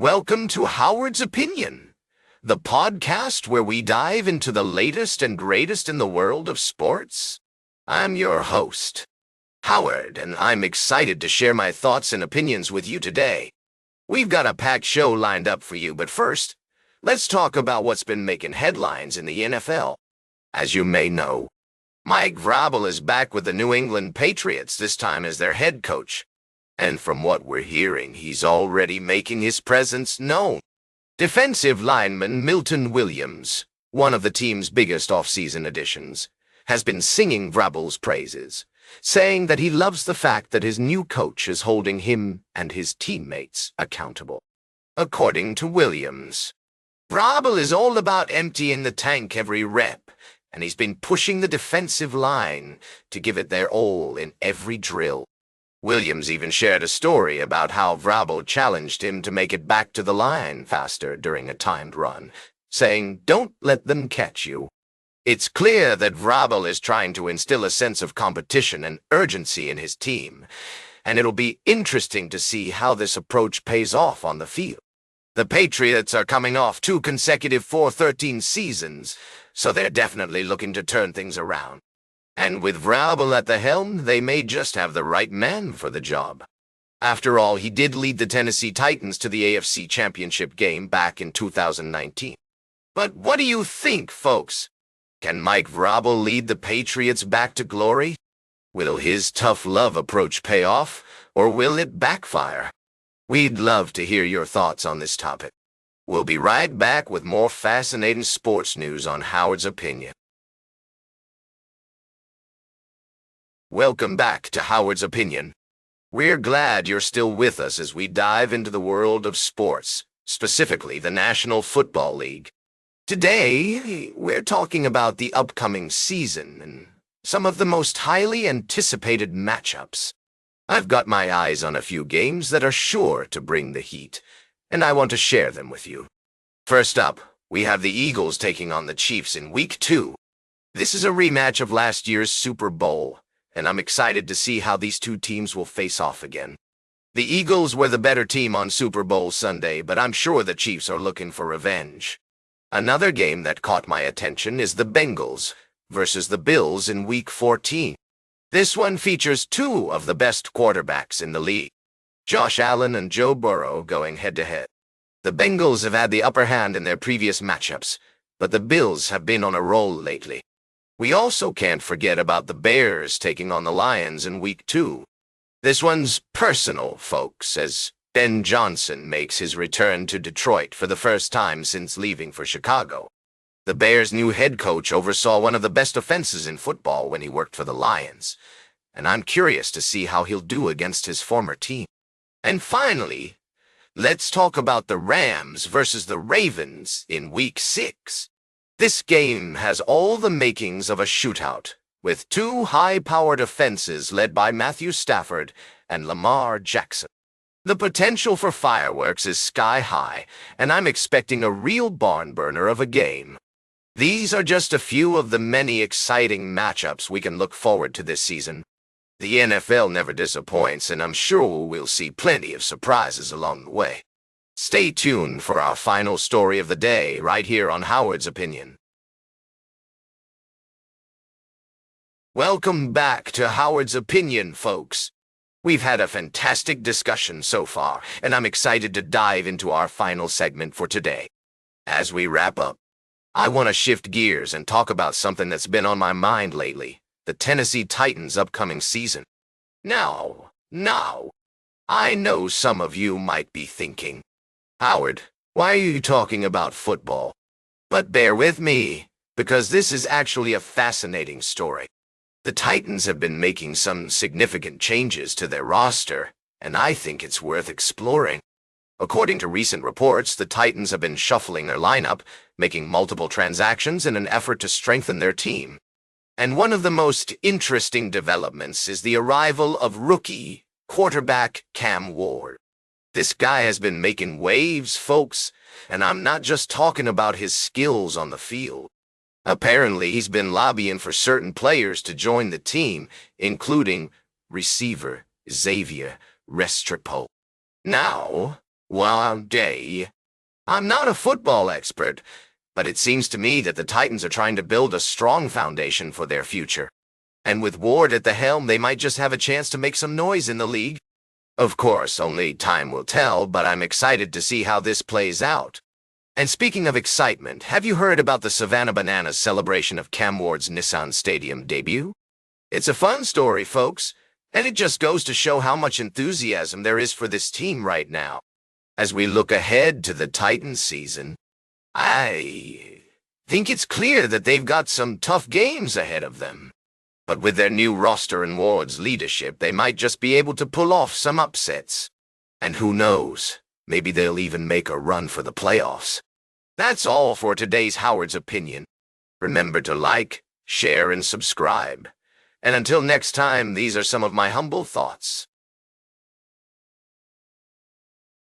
Welcome to Howard's Opinion, the podcast where we dive into the latest and greatest in the world of sports. I'm your host, Howard, and I'm excited to share my thoughts and opinions with you today. We've got a packed show lined up for you, but first, let's talk about what's been making headlines in the NFL. As you may know, Mike Vrabel is back with the New England Patriots, this time as their head coach. And from what we're hearing, he's already making his presence known. Defensive lineman Milton Williams, one of the team's biggest off-season additions, has been singing Vrabel's praises, saying that he loves the fact that his new coach is holding him and his teammates accountable. According to Williams, Vrabel is all about emptying the tank every rep, and he's been pushing the defensive line to give it their all in every drill. Williams even shared a story about how Vrabel challenged him to make it back to the line faster during a timed run, saying, "Don't let them catch you." It's clear that Vrabel is trying to instill a sense of competition and urgency in his team, and it'll be interesting to see how this approach pays off on the field. The Patriots are coming off 2 consecutive 4-13 seasons, so they're definitely looking to turn things around. And with Vrabel at the helm, they may just have the right man for the job. After all, he did lead the Tennessee Titans to the AFC Championship game back in 2019. But what do you think, folks? Can Mike Vrabel lead the Patriots back to glory? Will his tough love approach pay off, or will it backfire? We'd love to hear your thoughts on this topic. We'll be right back with more fascinating sports news on Howard's Opinion. Welcome back to Howard's Opinion. We're glad you're still with us as we dive into the world of sports, specifically the National Football League. Today, we're talking about the upcoming season and some of the most highly anticipated matchups. I've got my eyes on a few games that are sure to bring the heat, and I want to share them with you. First up, we have the Eagles taking on the Chiefs in Week 2. This is a rematch of last year's Super Bowl, and I'm excited to see how these two teams will face off again. The Eagles were the better team on Super Bowl Sunday, but I'm sure the Chiefs are looking for revenge. Another game that caught my attention is the Bengals versus the Bills in Week 14. This one features 2 of the best quarterbacks in the league, Josh Allen and Joe Burrow, going head-to-head. The Bengals have had the upper hand in their previous matchups, but the Bills have been on a roll lately. We also can't forget about the Bears taking on the Lions in Week 2. This one's personal, folks, as Ben Johnson makes his return to Detroit for the first time since leaving for Chicago. The Bears' new head coach oversaw one of the best offenses in football when he worked for the Lions, and I'm curious to see how he'll do against his former team. And finally, let's talk about the Rams versus the Ravens in Week 6. This game has all the makings of a shootout, with 2 high-powered offenses led by Matthew Stafford and Lamar Jackson. The potential for fireworks is sky-high, and I'm expecting a real barn-burner of a game. These are just a few of the many exciting matchups we can look forward to this season. The NFL never disappoints, and I'm sure we'll see plenty of surprises along the way. Stay tuned for our final story of the day right here on Howard's Opinion. Welcome back to Howard's Opinion, folks. We've had a fantastic discussion so far, and I'm excited to dive into our final segment for today. As we wrap up, I want to shift gears and talk about something that's been on my mind lately, the Tennessee Titans' upcoming season. Now, I know some of you might be thinking, "Howard, why are you talking about football?" But bear with me, because this is actually a fascinating story. The Titans have been making some significant changes to their roster, and I think it's worth exploring. According to recent reports, the Titans have been shuffling their lineup, making multiple transactions in an effort to strengthen their team. And one of the most interesting developments is the arrival of rookie quarterback Cam Ward. This guy has been making waves, folks, and I'm not just talking about his skills on the field. Apparently, he's been lobbying for certain players to join the team, including receiver Xavier Restrepo. Now, Well, I'm not a football expert, but it seems to me that the Titans are trying to build a strong foundation for their future. And with Ward at the helm, they might just have a chance to make some noise in the league. Of course, only time will tell, but I'm excited to see how this plays out. And speaking of excitement, have you heard about the Savannah Bananas celebration of Cam Ward's Nissan Stadium debut? It's a fun story, folks, and it just goes to show how much enthusiasm there is for this team right now. As we look ahead to the Titans season, I think it's clear that they've got some tough games ahead of them. But with their new roster and Ward's leadership, they might just be able to pull off some upsets. And who knows, maybe they'll even make a run for the playoffs. That's all for today's Howard's Opinion. Remember to like, share, and subscribe. And until next time, these are some of my humble thoughts.